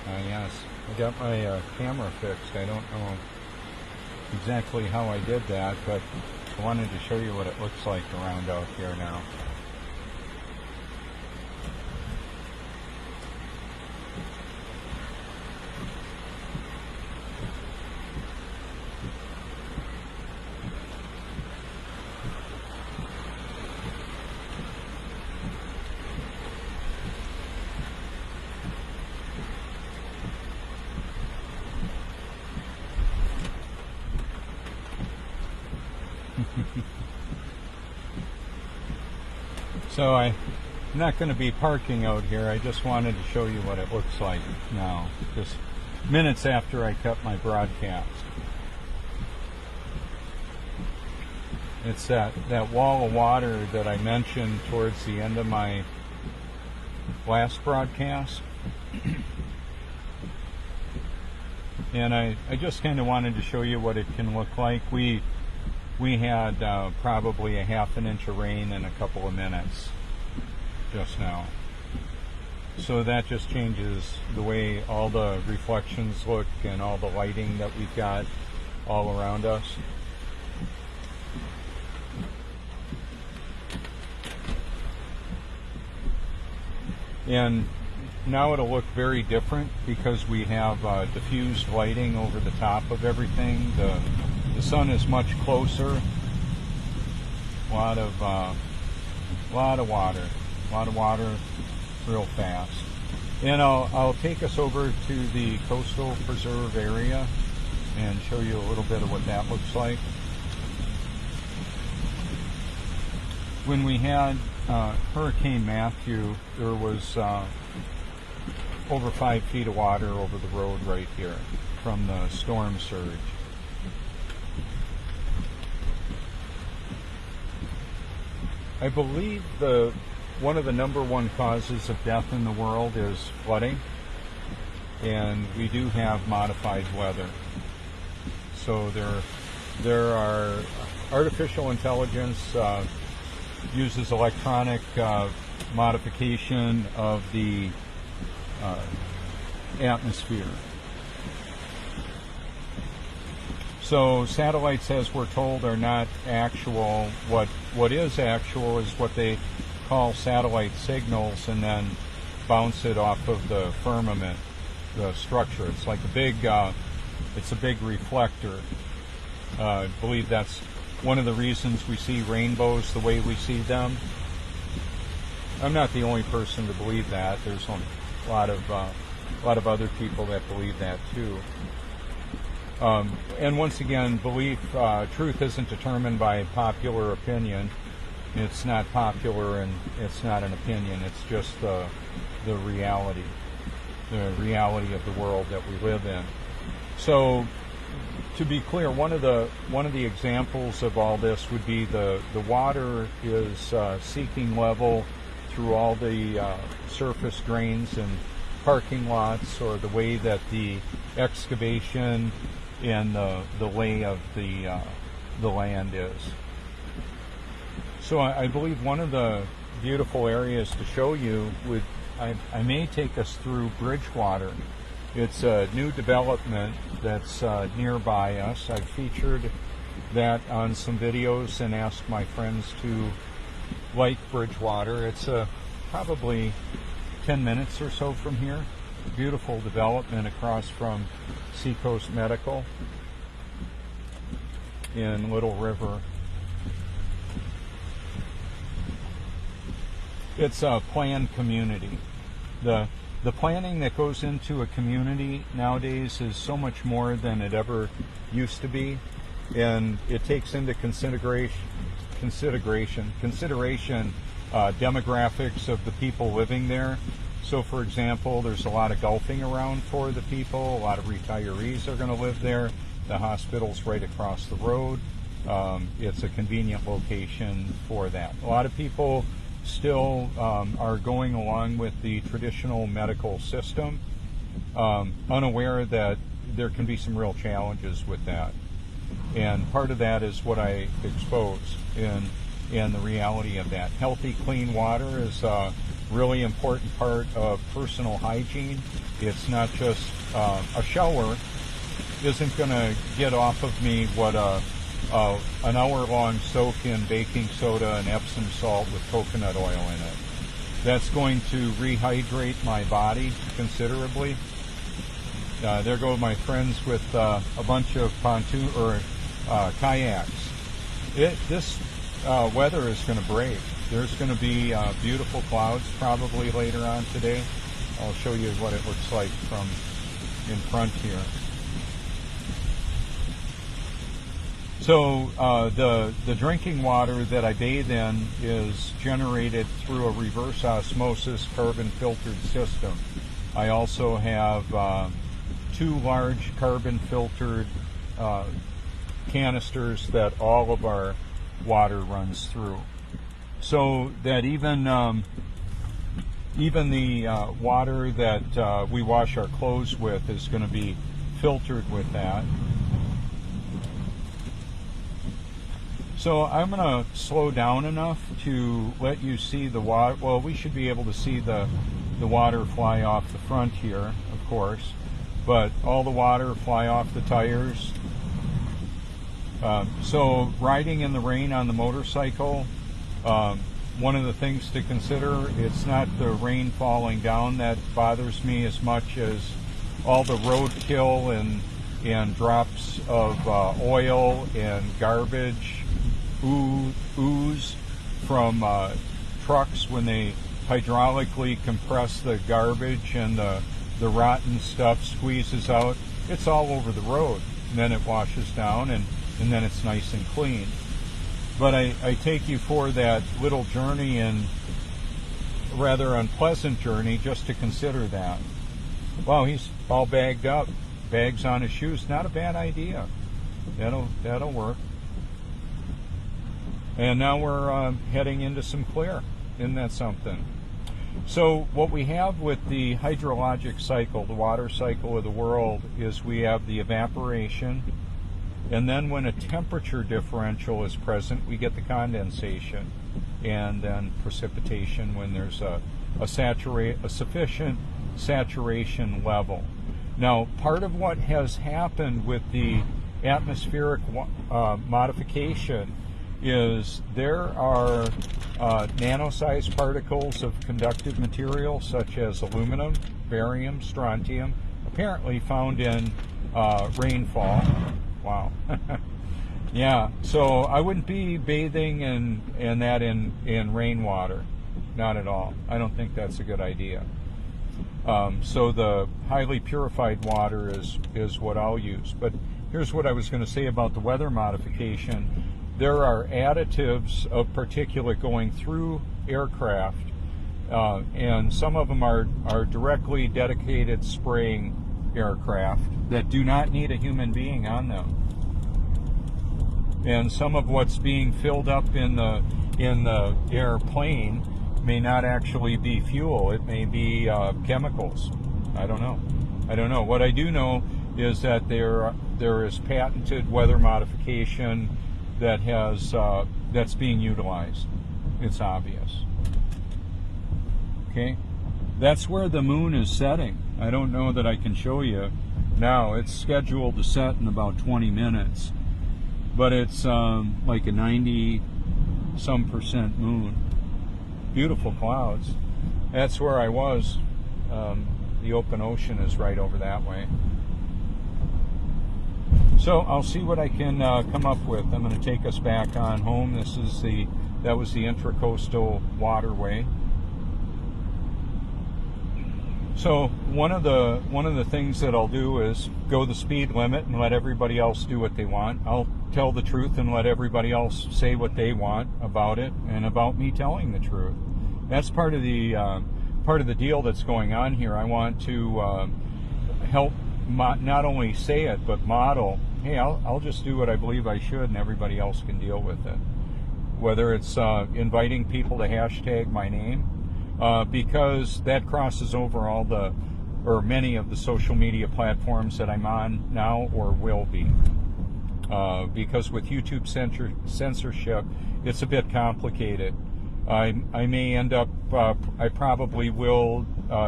Yes, I got my camera fixed. I don't know exactly how I did that, but I wanted to show you what it looks like around out here now. So I'm not going to be parking out here. I just wanted to show you what it looks like now, just minutes after I cut my broadcast. It's that wall of water that I mentioned towards the end of my last broadcast. And I just kind of wanted to show you what it can look like. We had probably a half an inch of rain in a couple of minutes just now. So that just changes the way all the reflections look and all the lighting that we've got all around us. And now it'll look very different because we have diffused lighting over the top of everything. The sun is much closer. A lot of water, real fast. And I'll take us over to the coastal preserve area and show you a little bit of what that looks like. When we had Hurricane Matthew, there was over 5 feet of water over the road right here from the storm surge. I believe one of the number one causes of death in the world is flooding, and we do have modified weather. So there are artificial intelligence uses electronic modification of the atmosphere. So satellites, as we're told, are not actual. What is actual is what they call satellite signals, and then bounce it off of the firmament, the structure. It's like it's a big reflector. I believe that's one of the reasons we see rainbows the way we see them. I'm not the only person to believe that. There's a lot of other people that believe that too. And once again, truth isn't determined by popular opinion. It's not popular and it's not an opinion. It's just the reality of the world that we live in. So, to be clear, one of the examples of all this would be the water is seeking level through all the surface drains and parking lots, or the way that the excavation and the lay of the land is. So I believe one of the beautiful areas to show you I may take us through Bridgewater. It's a new development that's nearby us. I've featured that on some videos and asked my friends to like Bridgewater. It's probably 10 minutes or so from here. Beautiful development across from Seacoast Medical in Little River. It's a planned community. The planning that goes into a community nowadays is so much more than it ever used to be, and it takes into consideration demographics of the people living there. So, for example, there's a lot of golfing around for the people. A lot of retirees are going to live there. The hospital's right across the road. It's a convenient location for that. A lot of people still are going along with the traditional medical system, unaware that there can be some real challenges with that. And part of that is what I expose. And and the reality of that. Healthy, clean water is a really important part of personal hygiene. It's not just a shower isn't going to get off of me what an hour-long soak in baking soda and Epsom salt with coconut oil in it. That's going to rehydrate my body considerably. There go my friends with a bunch of pontoon or kayaks. This weather is going to break. There's going to be beautiful clouds probably later on today. I'll show you what it looks like from in front here. So the drinking water that I bathe in is generated through a reverse osmosis carbon filtered system. I also have 2 large carbon filtered canisters that all of our water runs through. So that even the water that we wash our clothes with is going to be filtered with that. So I'm going to slow down enough to let you see the water. Well, we should be able to see the water fly off the front here, of course, but all the water fly off the tires. So riding in the rain on the motorcycle, one of the things to consider, it's not the rain falling down that bothers me as much as all the roadkill and drops of oil and garbage, ooze from trucks when they hydraulically compress the garbage and the rotten stuff squeezes out. It's all over the road, and then it washes down, and then it's nice and clean. But I take you for that little journey, and rather unpleasant journey, just to consider that. Wow, he's all bagged up, bags on his shoes. Not a bad idea. That'll work. And now we're heading into some clear. Isn't that something? So what we have with the hydrologic cycle, the water cycle of the world, is we have the evaporation, and then when a temperature differential is present, we get the condensation, and then precipitation when there's a sufficient saturation level. Now, part of what has happened with the atmospheric modification is there are nano-sized particles of conductive material such as aluminum, barium, strontium, apparently found in rainfall. Wow. Yeah, so I wouldn't be bathing in that in rainwater. Not at all. I don't think that's a good idea. So the highly purified water is what I'll use. But here's what I was going to say about the weather modification. There are additives of particulate going through aircraft, and some of them are directly dedicated spraying aircraft that do not need a human being on them. And some of what's being filled up in the airplane may not actually be fuel. It may be chemicals. I don't know. What I do know is that there is patented weather modification that has that's being utilized. It's obvious. Okay, that's where the moon is setting. I don't know that I can show you now. It's scheduled to set in about 20 minutes, but it's like a 90-some% moon. Beautiful clouds. That's where I was. The open ocean is right over that way. So I'll see what I can come up with. I'm going to take us back on home. That was the Intracoastal Waterway. So one of the things that I'll do is go the speed limit and let everybody else do what they want. I'll tell the truth and let everybody else say what they want about it and about me telling the truth. That's part of the deal that's going on here. I want to help not only say it but model. Hey, I'll just do what I believe I should, and everybody else can deal with it. Whether it's inviting people to hashtag my name, because that crosses over many of the social media platforms that I'm on now or will be. Because with YouTube censorship, it's a bit complicated. I may end up, I probably will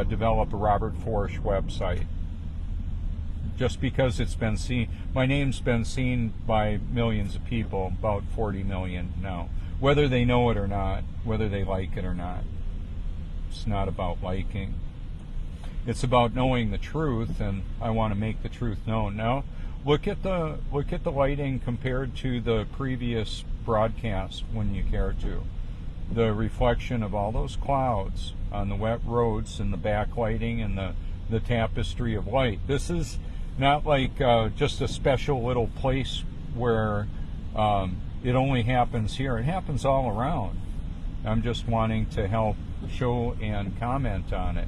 develop a Robert Forsch website, just because it's been seen. My name's been seen by millions of people, about 40 million now. Whether they know it or not, whether they like it or not. It's not about liking. It's about knowing the truth, and I want to make the truth known. Now, look at the lighting compared to the previous broadcast when you care to. The reflection of all those clouds on the wet roads and the backlighting and the tapestry of light. This is not like just a special little place where it only happens here. It happens all around. I'm just wanting to help show and comment on it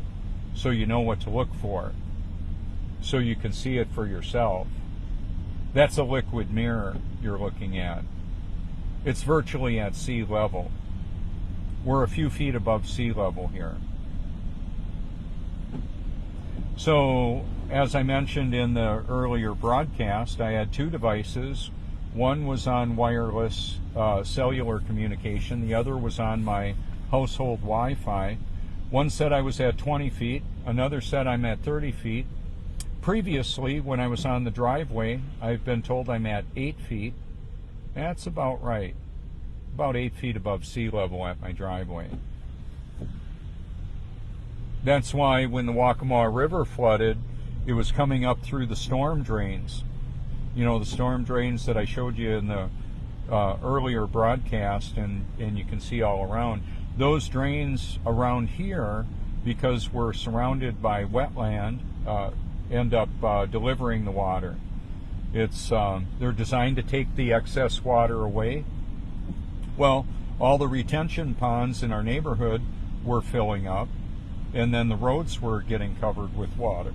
so you know what to look for, so you can see it for yourself. That's a liquid mirror you're looking at. It's virtually at sea level. We're a few feet above sea level here. So, as I mentioned in the earlier broadcast, I had two devices. One was on wireless cellular communication. The other was on my household Wi-Fi. One said I was at 20 feet. Another said I'm at 30 feet. Previously, when I was on the driveway, I've been told I'm at 8 feet. That's about right. About 8 feet above sea level at my driveway. That's why when the Waccamaw River flooded, it was coming up through the storm drains. You know, the storm drains that I showed you in the earlier broadcast, and you can see all around. Those drains around here, because we're surrounded by wetland, end up delivering the water. They're designed to take the excess water away. Well, all the retention ponds in our neighborhood were filling up, and then the roads were getting covered with water,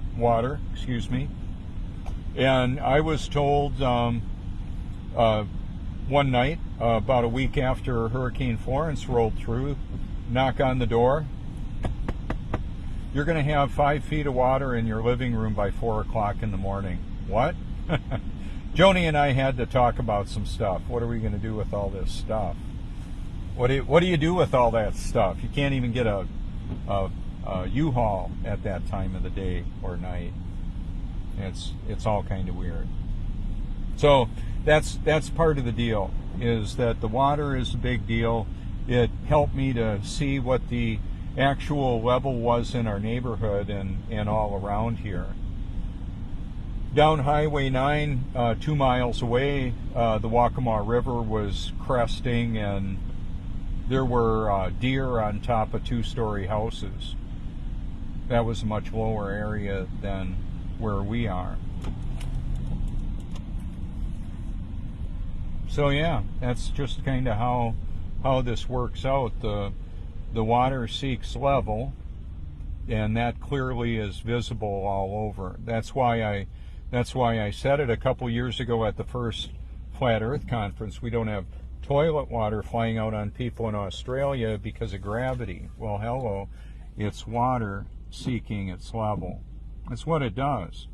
and I was told one night, about a week after Hurricane Florence rolled through, knock on the door, you're going to have 5 feet of water in your living room by 4 o'clock in the morning. What? Joni and I had to talk about some stuff. What are we going to do with all this stuff? What do you do with all that stuff? You can't even get a U-Haul at that time of the day or night. It's all kind of weird. So that's part of the deal, is that the water is a big deal. It helped me to see what the actual level was in our neighborhood and all around here. Down Highway 9, 2 miles away, the Waccamaw River was cresting, and there were deer on top of 2-story houses. That was a much lower area than where we are. So yeah, that's just kind of how this works out. The water seeks level, and that clearly is visible all over. That's why I said it a couple years ago at the first Flat Earth Conference. We don't have toilet water flying out on people in Australia because of gravity. Well, hello, it's water seeking its level. That's what it does.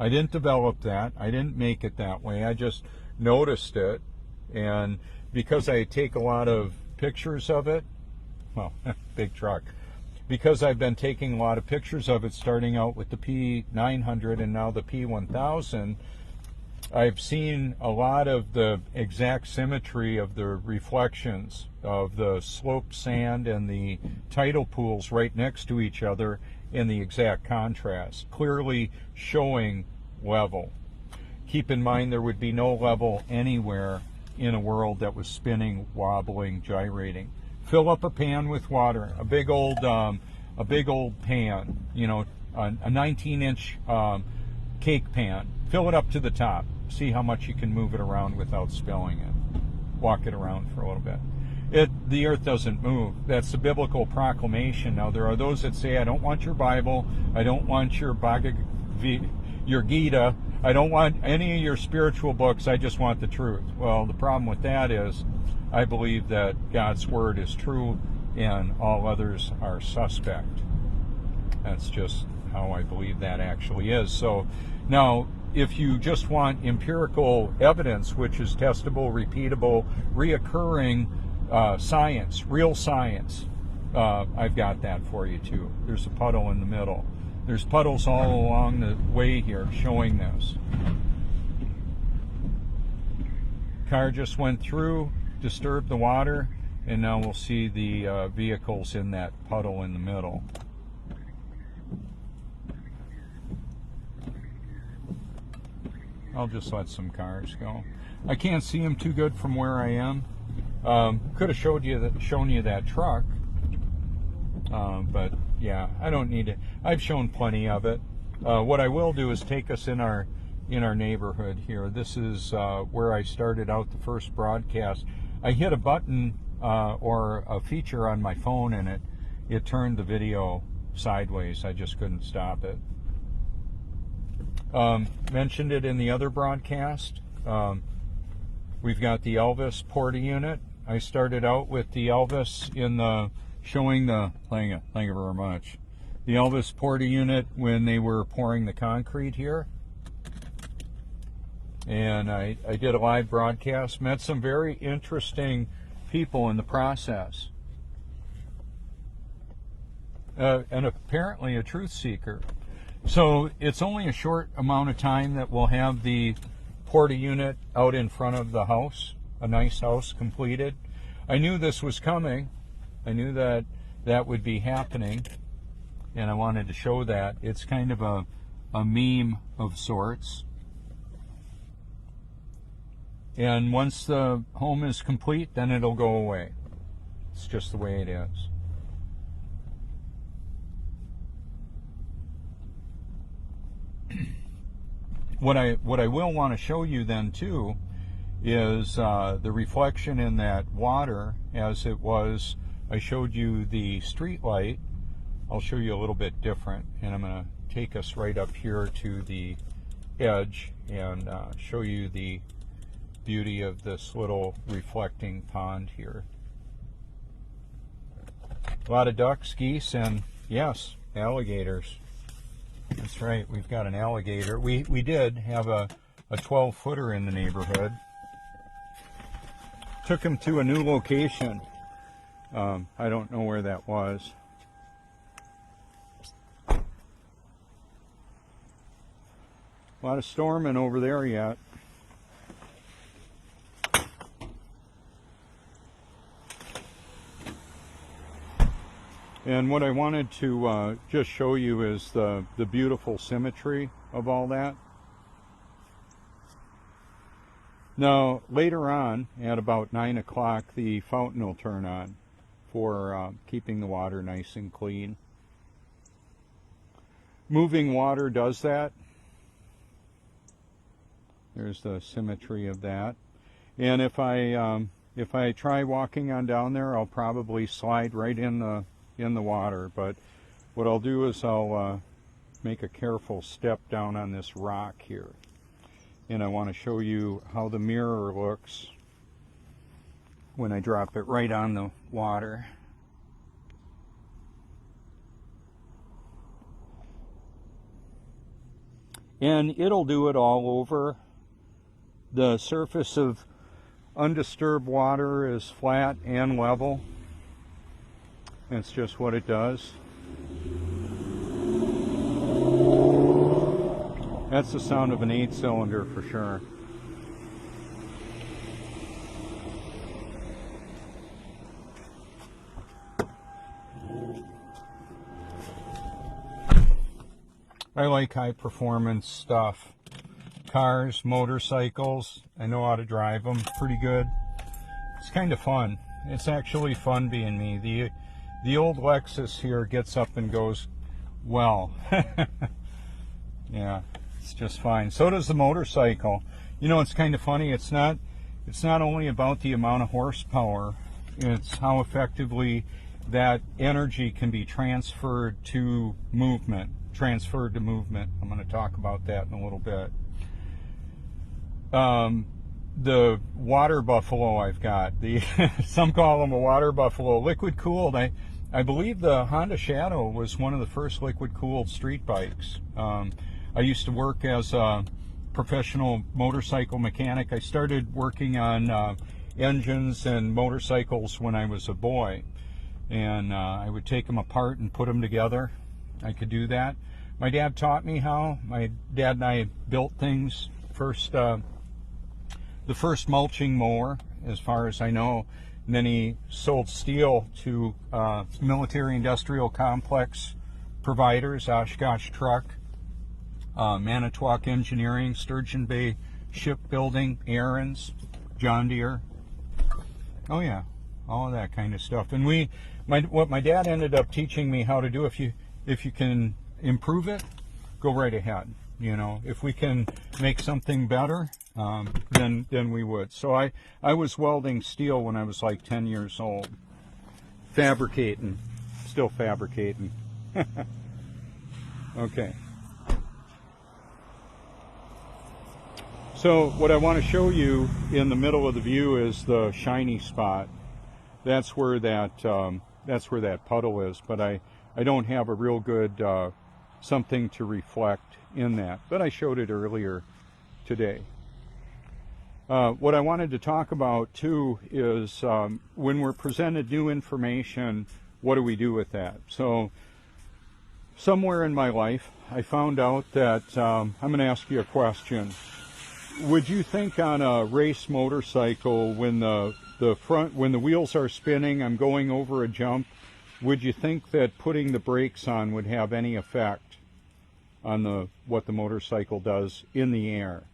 I didn't develop that. I didn't make it that way. I just noticed it, and because I take a lot of pictures of it, well, big truck, because I've been taking a lot of pictures of it, starting out with the P900 and now the P1000, I've seen a lot of the exact symmetry of the reflections of the sloped sand and the tidal pools right next to each other in the exact contrast, clearly showing level. Keep in mind there would be no level anywhere in a world that was spinning, wobbling, gyrating. Fill up a pan with water, a big old pan, you know, a 19-inch cake pan. Fill it up to the top. See how much you can move it around without spilling it. Walk it around for a little bit. The earth doesn't move. That's the biblical proclamation. Now, there are those that say, I don't want your Bible, I don't want your Gita, I don't want any of your spiritual books, I just want the truth. Well, the problem with that is, I believe that God's Word is true and all others are suspect. That's just how I believe that actually is. So, now, if you just want empirical evidence, which is testable, repeatable, reoccurring Science, real science. I've got that for you too. There's a puddle in the middle. There's puddles all along the way here showing this. Car just went through, disturbed the water, and now we'll see the vehicles in that puddle in the middle. I'll just let some cars go. I can't see them too good from where I am. Could have shown you that truck, but yeah, I don't need it. I've shown plenty of it. What I will do is take us in our neighborhood here. This is where I started out the first broadcast. I hit a button or a feature on my phone, and it turned the video sideways. I just couldn't stop it. Mentioned it in the other broadcast. We've got the Elvis Porta unit. I started out with the Elvis in the showing the thank you very much. The Elvis Porta unit when they were pouring the concrete here. And I did a live broadcast, met some very interesting people in the process. And apparently a truth seeker. So it's only a short amount of time that we'll have the Porta unit out in front of the house, a nice house completed. I knew this was coming. I knew that would be happening, and I wanted to show that. It's kind of a meme of sorts. And once the home is complete, then it'll go away. It's just the way it is. What I will want to show you then too is the reflection in that water as it was. I showed you the street light. I'll show you a little bit different, and I'm going to take us right up here to the edge and show you the beauty of this little reflecting pond here. A lot of ducks, geese, and yes, alligators. That's right, we've got an alligator. We did have a 12-footer in the neighborhood. Took him to a new location. I don't know where that was. A lot of storming over there yet. And what I wanted to just show you is the beautiful symmetry of all that. Now, later on, at about 9 o'clock, the fountain will turn on for keeping the water nice and clean. Moving water does that. There's the symmetry of that. And if I try walking on down there, I'll probably slide right in the water. But what I'll do is I'll make a careful step down on this rock here. And I want to show you how the mirror looks when I drop it right on the water. And it'll do it all over. The surface of undisturbed water is flat and level. That's just what it does. That's the sound of an 8-cylinder for sure. I like high performance stuff. Cars, motorcycles, I know how to drive them pretty good. It's kind of fun. It's actually fun being me. The old Lexus here gets up and goes well. Yeah, it's just fine. So does the motorcycle. You know, it's kind of funny. It's not only about the amount of horsepower, it's how effectively that energy can be transferred to movement. I'm going to talk about that in a little bit. The water buffalo I've got, some call them a water buffalo, liquid cooled. I believe the Honda Shadow was one of the first liquid cooled street bikes. I used to work as a professional motorcycle mechanic. I started working on engines and motorcycles when I was a boy, and I would take them apart and put them together. I could do that. My dad taught me how. My dad and I built things. The first mulching mower, as far as I know. And then he sold steel to military industrial complex providers, Oshkosh Truck, Manitowoc Engineering, Sturgeon Bay Shipbuilding, Aaron's, John Deere. Oh yeah, all of that kind of stuff. And what my dad ended up teaching me how to do, if you can improve it, go right ahead. You know, if we can make something better, then we would. So I was welding steel when I was like 10 years old, fabricating, still fabricating. Okay. So what I want to show you in the middle of the view is the shiny spot. That's where that puddle is. But I don't have a real good something to reflect in that. But I showed it earlier today. What I wanted to talk about too is when we're presented new information, what do we do with that? So somewhere in my life, I found out that I'm going to ask you a question. Would you think on a race motorcycle, when when the wheels are spinning, I'm going over a jump, would you think that putting the brakes on would have any effect on what the motorcycle does in the air?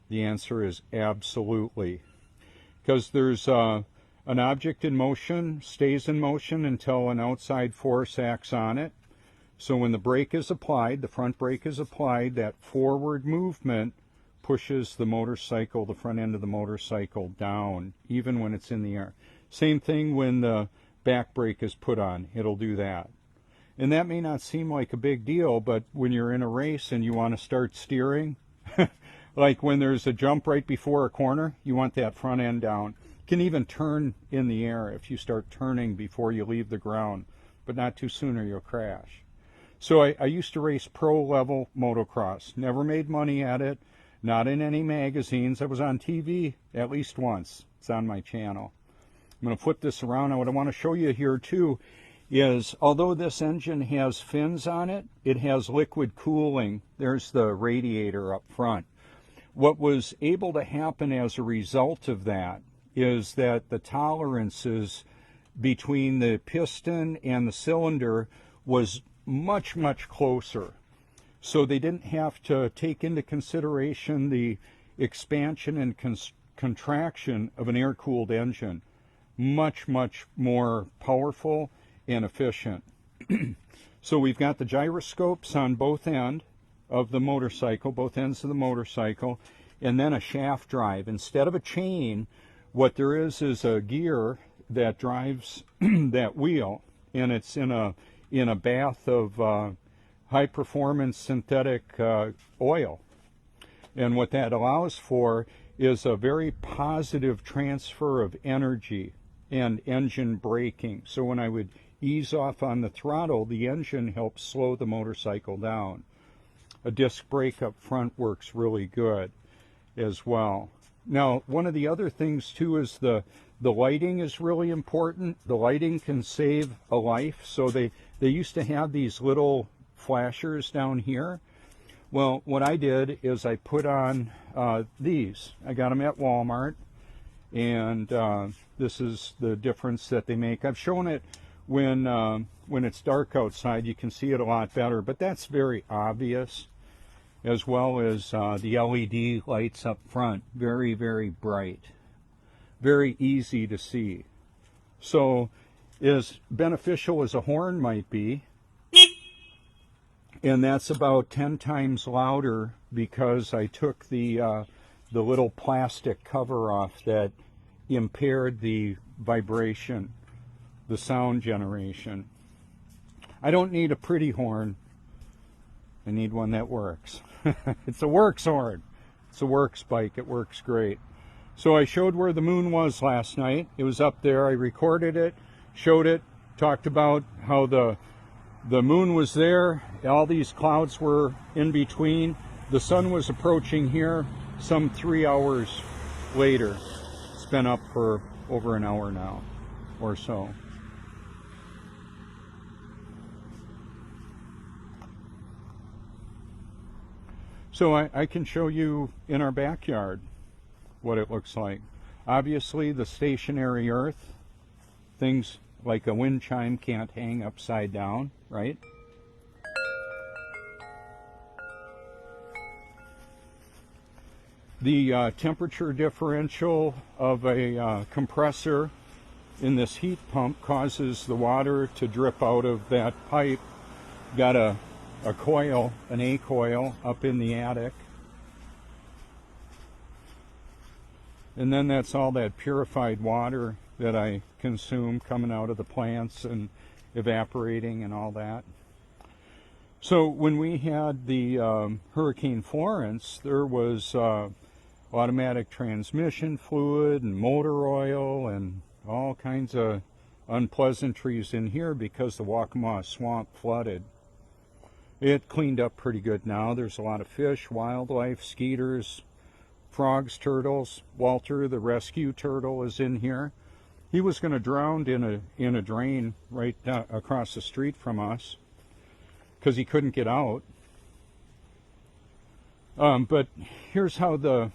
The answer is absolutely. Because there's an object in motion, stays in motion until an outside force acts on it. So when the brake is applied, the front brake is applied, that forward movement pushes the motorcycle, the front end of the motorcycle down, even when it's in the air. Same thing when the back brake is put on, it'll do that. And that may not seem like a big deal, but when you're in a race and you want to start steering, like when there's a jump right before a corner, you want that front end down. You can even turn in the air if you start turning before you leave the ground, but not too soon or you'll crash. So I used to race pro-level motocross. Never made money at it, not in any magazines. I was on TV at least once. It's on my channel. I'm going to flip this around. And what I want to show you here too is, although this engine has fins on it, it has liquid cooling. There's the radiator up front. What was able to happen as a result of that is that the tolerances between the piston and the cylinder was much, much closer. So they didn't have to take into consideration the expansion and contraction of an air-cooled engine. Much, much more powerful and efficient. So we've got the gyroscopes on both ends of the motorcycle, and then a shaft drive. Instead of a chain, what there is a gear that drives that wheel, and it's in a bath of high-performance synthetic oil. And what that allows for is a very positive transfer of energy and engine braking. So when I would ease off on the throttle, the engine helps slow the motorcycle down. A disc brake up front works really good as well. Now, one of the other things too is the lighting is really important. The lighting can save a life. So they used to have these little flashers down here. Well, what I did is I put on these. I got them at Walmart, and this is the difference that they make. I've shown it when it's dark outside. You can see it a lot better, but that's very obvious, as well as the LED lights up front. Very, very bright. Very easy to see. So, as beneficial as a horn might be, and that's about 10 times louder because I took the little plastic cover off that impaired the vibration, the sound generation. I don't need a pretty horn. I need one that works. It's a works horn. It's a works bike. It works great. So I showed where the moon was last night. It was up there. I recorded it, showed it, talked about how the moon was there. All these clouds were in between. The sun was approaching here some 3 hours later. been up for over an hour now or so. So I can show you in our backyard what it looks like. Obviously the stationary earth, things like a wind chime can't hang upside down, right? The temperature differential of a compressor in this heat pump causes the water to drip out of that pipe. Got a coil, an A coil up in the attic. And then that's all that purified water that I consume coming out of the plants and evaporating and all that. So when we had the Hurricane Florence, there was automatic transmission fluid and motor oil and all kinds of unpleasantries in here because the Waccamaw Swamp flooded. It cleaned up pretty good now. There's a lot of fish, wildlife, skeeters, frogs, turtles. Walter, the rescue turtle, is in here. He was going to drown in a drain right across the street from us because he couldn't get out. But here's how the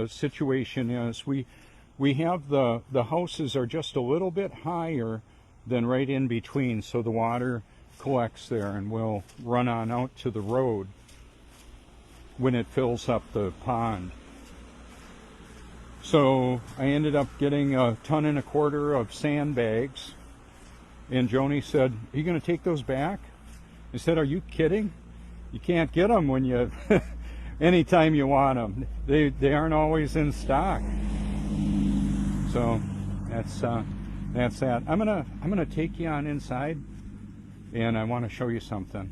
situation is. We have the houses are just a little bit higher than right in between, so the water collects there and will run on out to the road when it fills up the pond. So I ended up getting 1.25 tons of sandbags, and Joni said, "Are you going to take those back?" I said, "Are you kidding? You can't get them when you anytime you want them. They aren't always in stock." So that's that. I'm gonna take you on inside, and I want to show you something.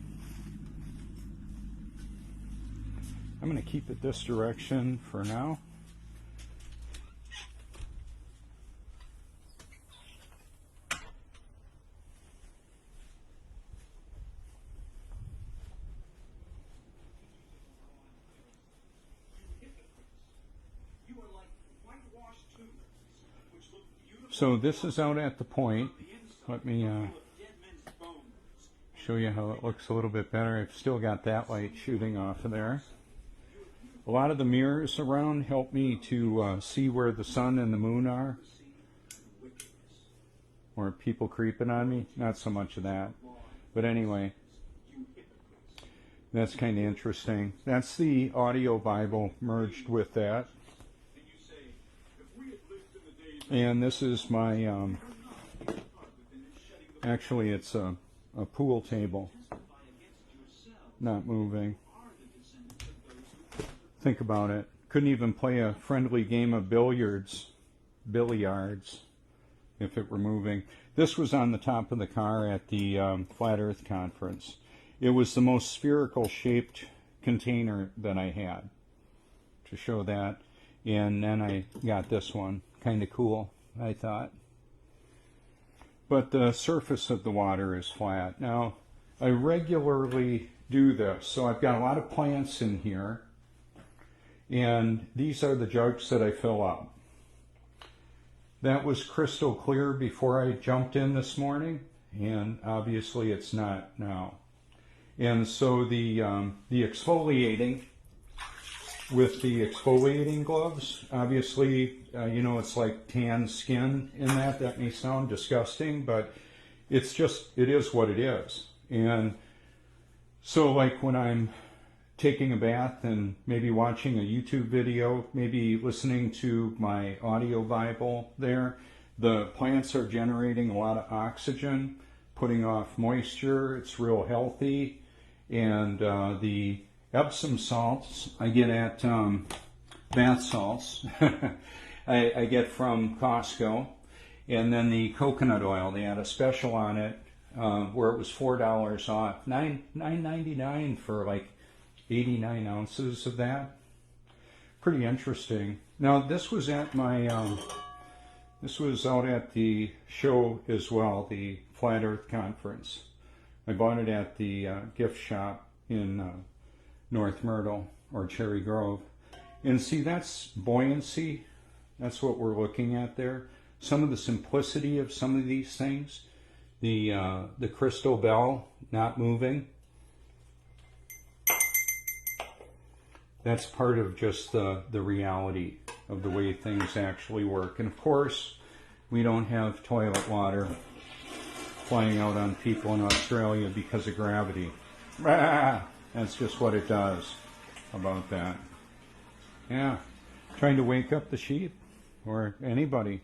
I'm going to keep it this direction for now. So this is out at the point. Let me show you how it looks a little bit better. I've still got that light shooting off of there. A lot of the mirrors around help me to see where the sun and the moon are. Or people creeping on me. Not so much of that. But anyway, that's kind of interesting. That's the audio Bible merged with that. And this is my, actually it's a pool table. Not moving. Think about it. Couldn't even play a friendly game of billiards if it were moving. This was on the top of the car at the Flat Earth Conference. It was the most spherical shaped container that I had, to show that. And then I got this one. Kind of cool, I thought. But the surface of the water is flat. Now, I regularly do this. So I've got a lot of plants in here. And these are the jugs that I fill up. That was crystal clear before I jumped in this morning, and obviously it's not now. And so the exfoliating, with the exfoliating gloves, obviously, you know, it's like tan skin in that. That may sound disgusting, but it's just, it is what it is. And so like when I'm taking a bath and maybe watching a YouTube video, maybe listening to my audio Bible there, the plants are generating a lot of oxygen, putting off moisture. It's real healthy. And the Epsom salts I get at bath salts I get from Costco. And then the coconut oil, they had a special on it where it was $4 off, $9.99 for like 89 ounces of that. Pretty interesting. Now this was at my this was out at the show as well, the Flat Earth Conference. I bought it at the gift shop in North Myrtle or Cherry Grove. And see, that's buoyancy. That's what we're looking at there. Some of the simplicity of some of these things. The crystal bell not moving. That's part of just the reality of the way things actually work. And of course, we don't have toilet water flying out on people in Australia because of gravity. That's just what it does. How about that? Yeah. Trying to wake up the sheep or anybody.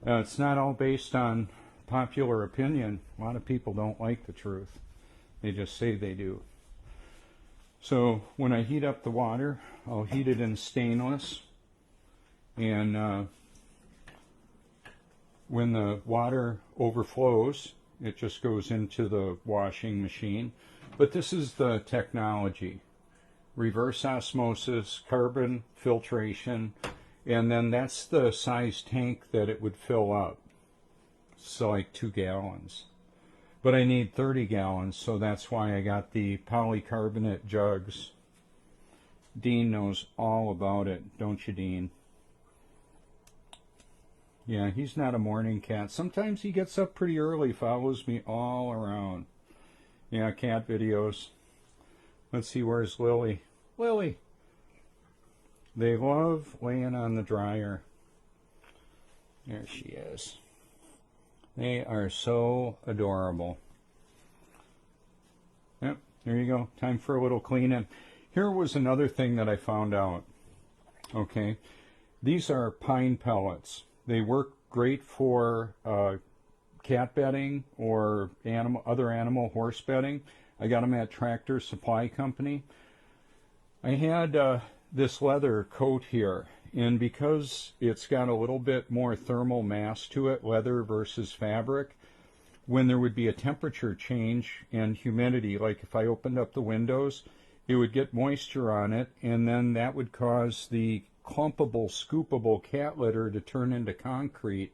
It's not all based on popular opinion. A lot of people don't like the truth. They just say they do. So when I heat up the water, I'll heat it in stainless. And when the water overflows, it just goes into the washing machine. But this is the technology. Reverse osmosis, carbon filtration, and then that's the size tank that it would fill up. So like 2 gallons. But I need 30 gallons, so that's why I got the polycarbonate jugs. Dean knows all about it, don't you, Dean? Yeah, he's not a morning cat. Sometimes he gets up pretty early, follows me all around. Yeah, cat videos. Let's see, where's Lily? Lily! They love laying on the dryer. There she is. They are so adorable. Yep, there you go. Time for a little cleaning. Here was another thing that I found out. Okay, these are pine pellets. They work great for cat bedding or other animal horse bedding. I got them at Tractor Supply Company. I had this leather coat here, and because it's got a little bit more thermal mass to it, leather versus fabric, when there would be a temperature change and humidity, like if I opened up the windows, it would get moisture on it, and then that would cause the clumpable, scoopable cat litter to turn into concrete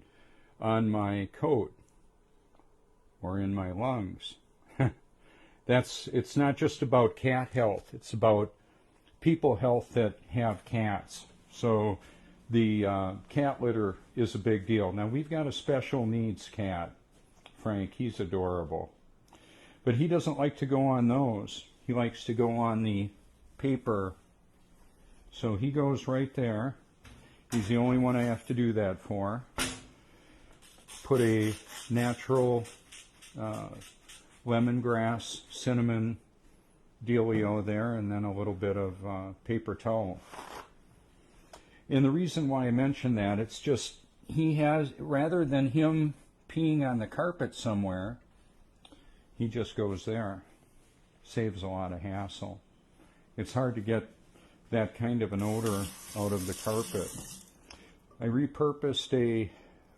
on my coat or in my lungs. It's not just about cat health, it's about people health that have cats. So the cat litter is a big deal. Now we've got a special needs cat, Frank. He's adorable. But he doesn't like to go on those. He likes to go on the paper. So he goes right there. He's the only one I have to do that for. Put a natural lemongrass, cinnamon dealio there, and then a little bit of paper towel. And the reason why I mention that, it's just he has, rather than him peeing on the carpet somewhere, he just goes there. Saves a lot of hassle. It's hard to get that kind of an odor out of the carpet. I repurposed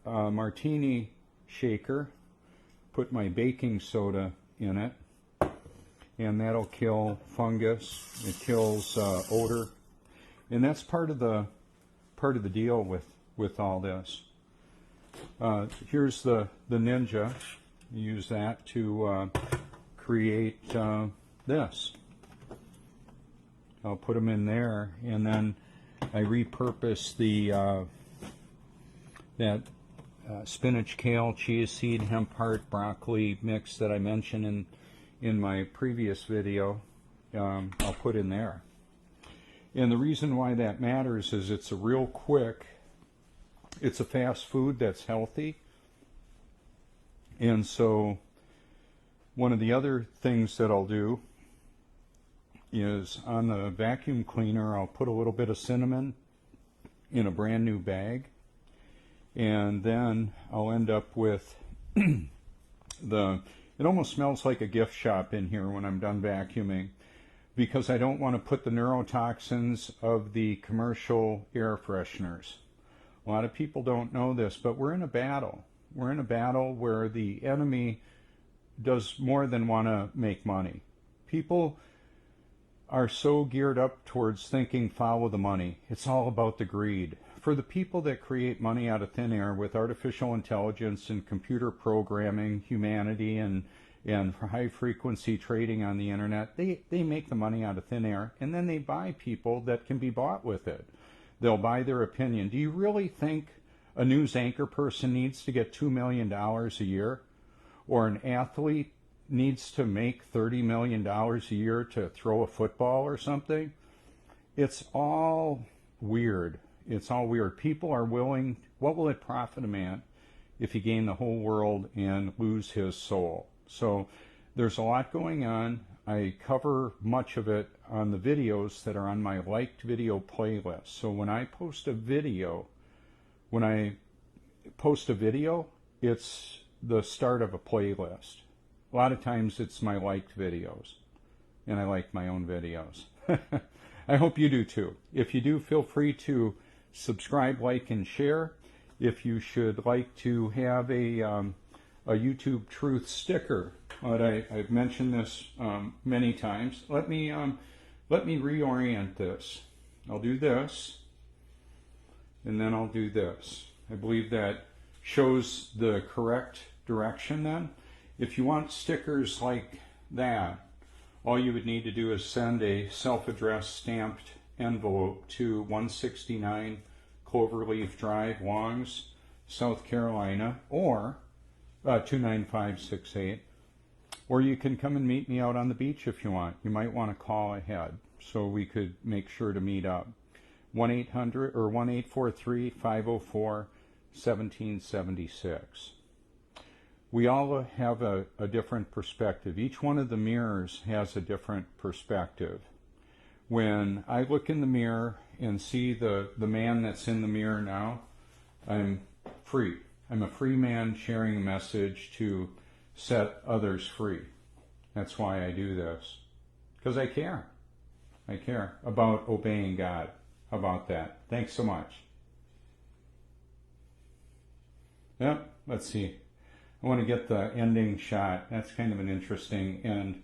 a martini shaker, put my baking soda in it, and that'll kill fungus. It kills odor, and that's part of the deal with all this. Here's the Ninja. Use that to create this. I'll put them in there, and then I repurpose the that spinach, kale, chia seed, hemp heart, broccoli mix that I mentioned in my previous video. I'll put in there. And the reason why that matters is it's a real quick, it's a fast food that's healthy. And so one of the other things that I'll do is on the vacuum cleaner, I'll put a little bit of cinnamon in a brand new bag. And then I'll end up with it almost smells like a gift shop in here when I'm done vacuuming, because I don't want to put the neurotoxins of the commercial air fresheners. A lot of people don't know this, but we're in a battle. We're in a battle where the enemy does more than want to make money. People are so geared up towards thinking follow the money. It's all about the greed. For the people that create money out of thin air with artificial intelligence and computer programming, humanity, and high frequency trading on the internet, they make the money out of thin air, and then they buy people that can be bought with it. They'll buy their opinion. Do you really think a news anchor person needs to get $2 million a year? Or an athlete needs to make $30 million a year to throw a football or something? It's all weird. It's all weird. People are willing, what will it profit a man if he gain the whole world and lose his soul? So there's a lot going on. I cover much of it on the videos that are on my liked video playlist. So when I post a video, it's the start of a playlist. A lot of times it's my liked videos, and I like my own videos. I hope you do too. If you do, feel free to subscribe, like, and share. If you should like to have a YouTube Truth sticker, but I've mentioned this many times. Let me reorient this. I'll do this, and then I'll do this. I believe that shows the correct direction then. If you want stickers like that, all you would need to do is send a self-addressed stamped envelope to 169 Cloverleaf Drive, Longs, South Carolina, or 29568. Or you can come and meet me out on the beach if you want. You might want to call ahead so we could make sure to meet up. 1-800 or 1-843-504-1776. We all have a different perspective. Each one of the mirrors has a different perspective. When I look in the mirror and see the man that's in the mirror now, I'm free. I'm a free man sharing a message to set others free. That's why I do this. Because I care. I care about obeying God. How about that? Thanks so much. Yep, let's see. I want to get the ending shot. That's kind of an interesting end.